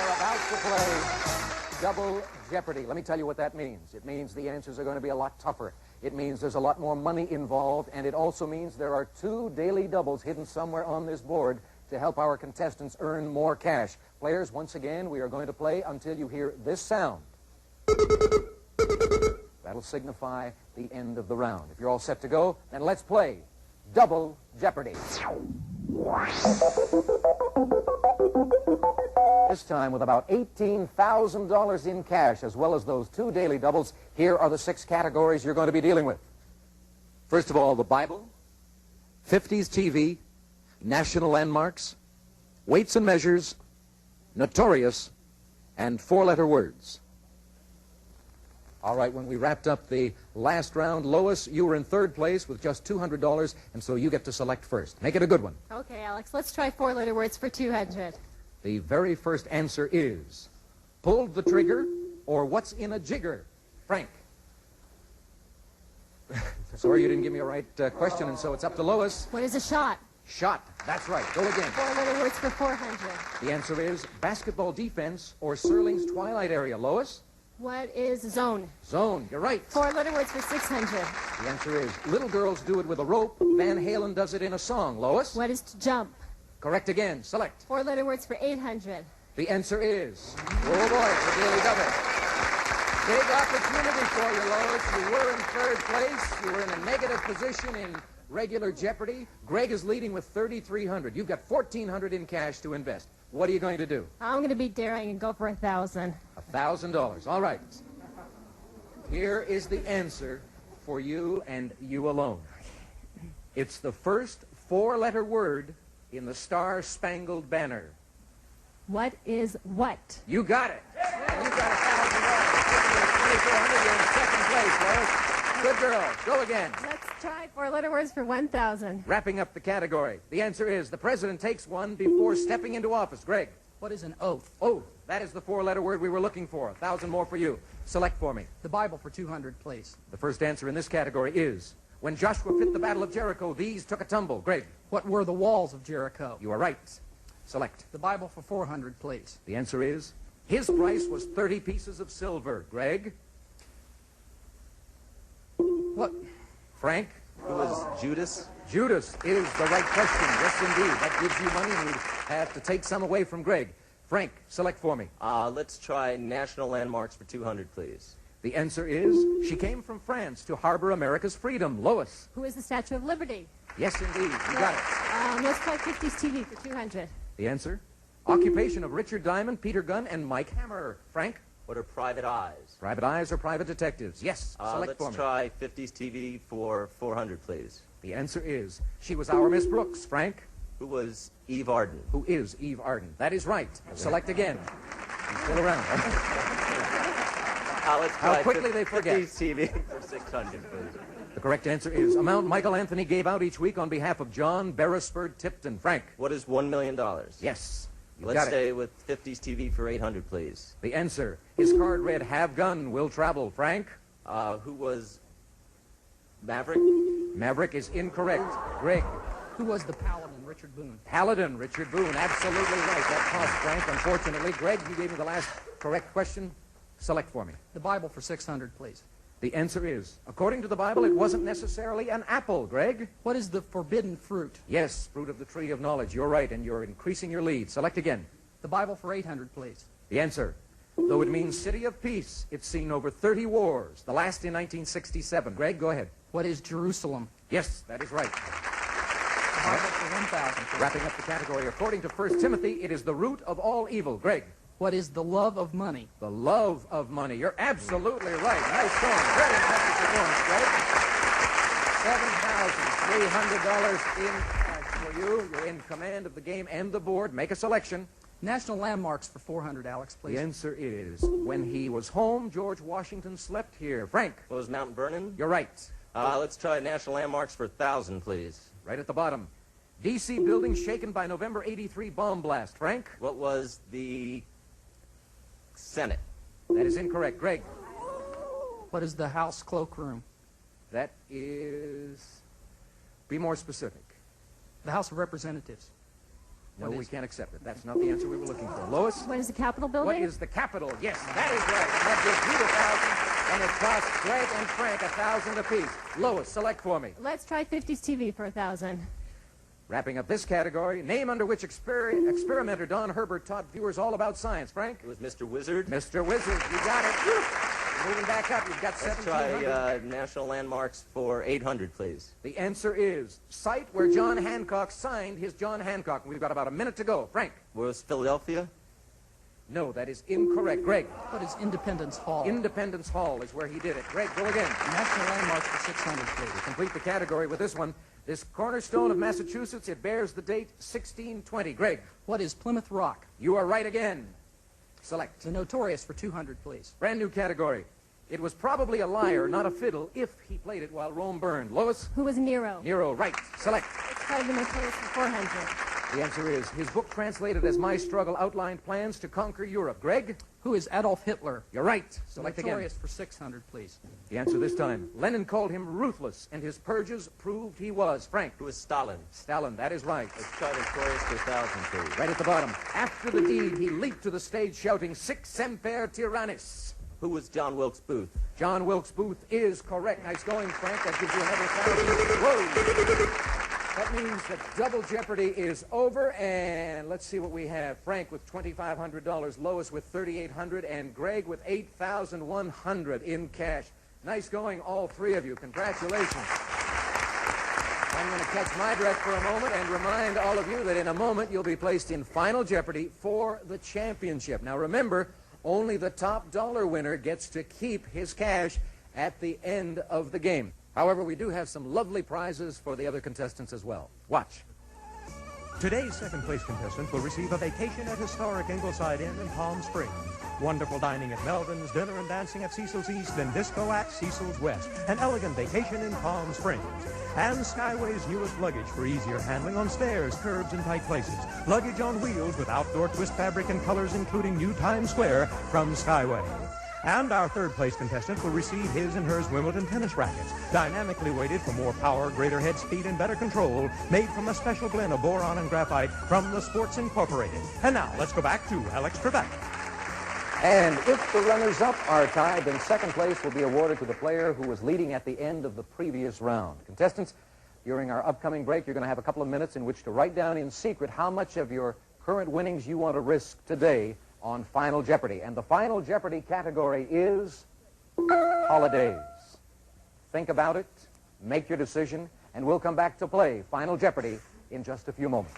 are about to play Double Jeopardy. Let me tell you what that means. It means the answers are going to be a lot tougher. It means there's a lot more money involved, and it also means there are 2 daily doubles hidden somewhere on this board to help our contestants earn more cash. Players, once again, we are going to play until you hear this sound. That'll signify the end of the round. If you're all set to go, then let's play Double Jeopardy. This time with about $18,000 in cash, as well as those 2 daily doubles, here are the 6 categories you're going to be dealing with. First of all, the Bible, 50s TV, national landmarks, weights and measures, notorious, and 4-letter words. All right, when we wrapped up the last round, Lois, you were in 3rd place with just $200, and so you get to select first. Make it a good one. Okay, Alex, let's try 4-letter words for 200. The very first answer is pulled the trigger or what's in a jigger? Frank. Sorry you didn't give me a right question, and so it's up to Lois. What is a shot? Shot. That's right. Go again. 4-letter words for 400. The answer is basketball defense or Serling's twilight area. Lois? What is zone? Zone. You're right. 4-letter words for 600. The answer is little girls do it with a rope. Van Halen does it in a song. Lois? What is to jump? Correct again. Select. 4-letter words for 800. The answer is, oh boy, it's a daily double. Big opportunity for you, Lois. You were in 3rd place. You were in a negative position in regular Jeopardy. Greg is leading with $3,300. You've got $1,400 in cash to invest. What are you going to do? I'm going to be daring and go for 1,000. $1,000. All right. Here is the answer for you and you alone. It's the first 4-letter word in the Star-Spangled Banner. What is what? You got it. And you got $1,000. You're in 2nd place, Lois. Good girl. Go again. Let's try 4-letter words for 1,000. Wrapping up the category. The answer is the president takes one before stepping into office. Greg. What is an oath? Oath. That is the 4-letter word we were looking for. 1,000 more for you. Select for me. The Bible for 200, please. The first answer in this category is when Joshua fit the battle of Jericho, these took a tumble. Greg. What were the walls of Jericho? You are right. Select. The Bible for 400, please. The answer is his price was 30 pieces of silver. Greg. What? Frank. Who was Judas? Judas is the right question. Yes, indeed. That gives you money. We have to take some away from Greg. Frank, select for me. Let's try national landmarks for 200, please. The answer is she came from France to harbor America's freedom. Lois. Who is the Statue of Liberty? Yes, indeed. You got it. Let's try 50s TV for 200. The answer? Occupation of Richard Diamond, Peter Gunn, and Mike Hammer. Frank? What are private eyes? Private eyes or private detectives? Yes, select for me. Let's try 50s TV for 400, please. The answer is she was our Miss Brooks. Frank? Who was Eve Arden? Who is Eve Arden? That is right. Select again. He's still around. Let's How try quickly they forget. 50s TV for 600, please. The correct answer is amount Michael Anthony gave out each week on behalf of John Beresford Tipton. Frank? What is $1 million? Yes. Let's stay with 50s TV for 800, please. The answer. His card read, have gun, will travel. Frank? Who was Maverick? Maverick is incorrect. Greg? Who was the paladin, Richard Boone? Paladin, Richard Boone. Absolutely right. That cost Frank, unfortunately. Greg, you gave me the last correct question. Select for me. The Bible for 600, please. The answer is, according to the Bible, it wasn't necessarily an apple. Greg? What is the forbidden fruit? Yes, fruit of the tree of knowledge. You're right, and you're increasing your lead. Select again. The Bible for 800, please. The answer. Though it means city of peace, it's seen over 30 wars, the last in 1967. Greg, go ahead. What is Jerusalem? Yes, that is right. The Bible for 1,000, please. Wrapping up the category, according to 1 Timothy, it is the root of all evil. Greg? What is the love of money? The love of money. You're absolutely right. Nice going. Very impressive performance, Greg. $7,300 in cash for you. You're in command of the game and the board. Make a selection. National landmarks for 400, Alex, please. The answer is, when he was home, George Washington slept here. Frank? What was Mount Vernon? You're right. Let's try national landmarks for 1,000, please. Right at the bottom. D.C. building shaken by November 83 bomb blast. Frank? What was the Senate? That is incorrect. Greg? What is the House cloakroom? That is... Be more specific. The House of Representatives. No, What we is- can't accept it. That's not the answer we were looking for. Lois? What is the Capitol What building? is the Capitol? Yes, that is right. And that gives you 1,000, and it costs Greg and Frank 1,000 apiece. Lois, select for me. Let's try 50s TV for 1,000. Wrapping up this category, name under which experimenter Don Herbert taught viewers all about science. Frank? It was Mr. Wizard. Mr. Wizard, you got it. Moving back up, you've got Let's 1,700. try national landmarks for 800, please. The answer is site where John Hancock signed his John Hancock. We've got about a minute to go. Frank? Was Philadelphia? No, that is incorrect. Greg? What is Independence Hall? Independence Hall is where he did it. Greg, go again. National landmarks for 600, please. Complete the category with this one. This cornerstone of Massachusetts, it bears the date 1620. Greg, What is Plymouth Rock? you are right again. Select. The Notorious for 200, please. Brand new category. It was probably a lyre, not a fiddle, if he played it while Rome burned. Lois? Who was Nero? Nero, right. Select. Let's try the Notorious for 400. The answer is his book translated as My Struggle outlined plans to conquer Europe. Greg? Who is Adolf Hitler? You're right. The Select again. Notorious for 600, please. The answer this time. Lenin called him ruthless, and his purges proved he was. Frank? Who was Stalin? Stalin, that is right. Let's try Notorious for 1,000, please. Right at the bottom. After the deed, he leaped to the stage shouting, Sic semper tyrannis. Who was John Wilkes Booth? John Wilkes Booth is correct. Nice going, Frank. That gives you another 1,000. Whoa. That means that Double Jeopardy is over, and let's see what we have. Frank with $2,500, Lois with $3,800, and Greg with $8,100 in cash. Nice going, all three of you. Congratulations. I'm going to catch my breath for a moment and remind all of you that in a moment you'll be placed in Final Jeopardy for the championship. Now remember, only the top dollar winner gets to keep his cash at the end of the game. However, we do have some lovely prizes for the other contestants as well. Watch. Today's second-place contestant will receive a vacation at historic Ingleside Inn in Palm Springs. Wonderful dining at Melvin's, dinner and dancing at Cecil's East, and disco at Cecil's West. An elegant vacation in Palm Springs. And Skyway's newest luggage for easier handling on stairs, curbs, and tight places. Luggage on wheels with outdoor twist fabric and colors, including new Times Square from Skyway. And our third-place contestant will receive his and hers Wimbledon tennis rackets, dynamically weighted for more power, greater head speed, and better control, made from a special blend of boron and graphite from the Sports Incorporated. And now, let's go back to Alex Trebek. And if the runners-up are tied, then second place will be awarded to the player who was leading at the end of the previous round. Contestants, during our upcoming break, you're going to have a couple of minutes in which to write down in secret how much of your current winnings you want to risk today on Final Jeopardy. And the Final Jeopardy category is holidays. Think about it, make your decision, and we'll come back to play Final Jeopardy in just a few moments.